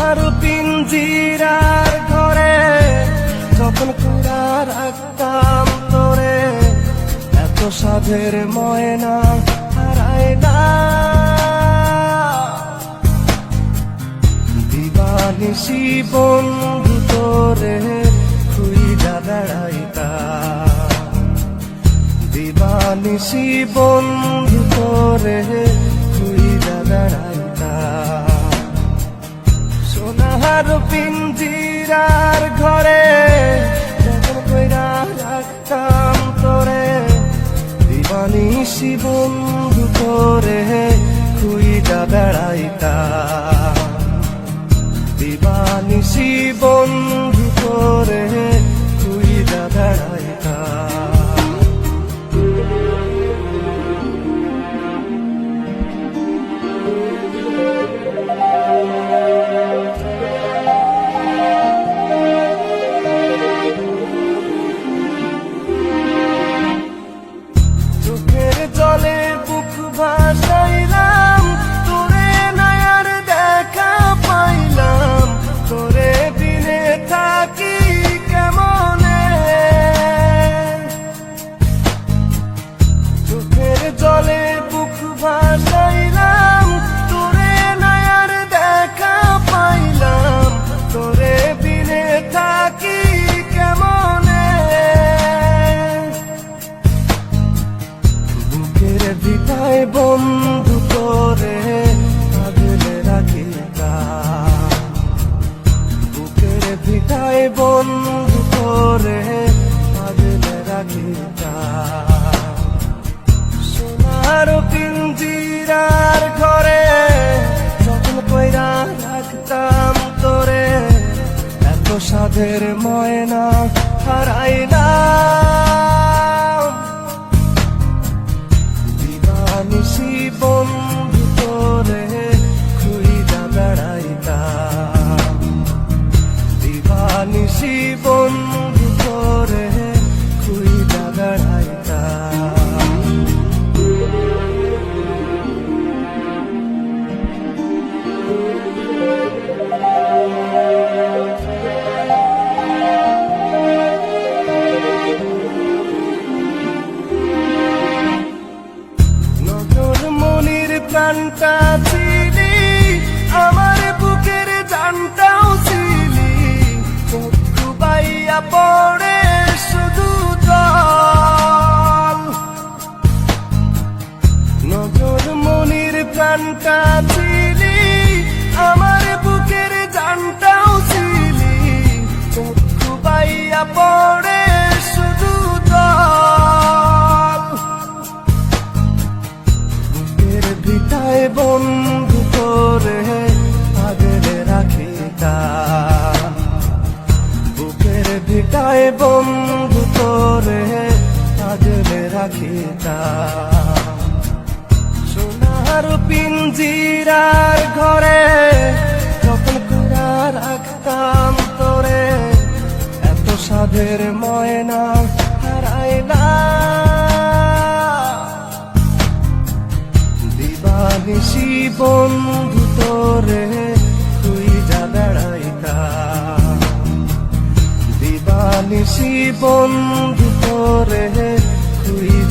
সোনার পিঞ্জিরার ঘরে যখন কইরা রাখতাম তোরে, এত সাধের ময়না হারায় না। দিবানিশি বন্ধু তোরে খুইজা বেড়াইতাম, দিবানিশি বন্ধু তোরে খুইজা বেড়াইতাম। সোনার পিঞ্জিরার ঘরে যখন কইরা রাখতাম তোরে, দিবানিশি বন্ধু তোরে খুইজা বেড়াইতাম, দিবানিশি বন্ধু তোরে খুইজা বেড়াইতাম। চোখের জলে বুক ভাসাইলাম, তোরে নয়ার দেখা পাইলাম, তোরে বিনে থাকি কেমনে। চোখের জলে বুক ভাসাইলাম, তোরে নয়ার দেখা পাইলাম, তোরে বিনে থাকি কেমনে। বুকের ভিটায় বন্ধু তোরে আগলে রাখিতাম, বুকের ভিটায় বন্ধু তোরে আগলে রাখিতাম। সোনার পিঞ্জিরার ঘরে যখন কইরা রাখতাম তোরে, এত সাধের ময়না হারাইলাম। দিবানিশি বন্ধু তোরে খুইজা বেড়াইতাম, দিবানিশি বন্ধু তোরে খুইজা বেড়াইতাম। নজর মনির প্রাণটা ছিলি, আমার বুকের জানটাও ছিলি, চক্ষু বাইয়া পড়ে শুধু জল। নজর মনির প্রাণটা ছিলি, আমার বুকের জানটাও ছিলি, চক্ষু বাইয়া পড়ে শুধু জল। বুকের ভিটায় বন্ধু তোরে আগলে রাখিতাম, বুকের ভিটায় বন্ধু তোরে আগলে রাখিতাম। সোনার পিঞ্জিরার ঘরে যখন কইরা রাখতাম তোরে, এত সাধের ময়না হারাইলাম। দিবানিশি বন্ধু তোরে খুইজা বেড়াইতাম, দিবানিশি বন্ধু তোরে খুইজা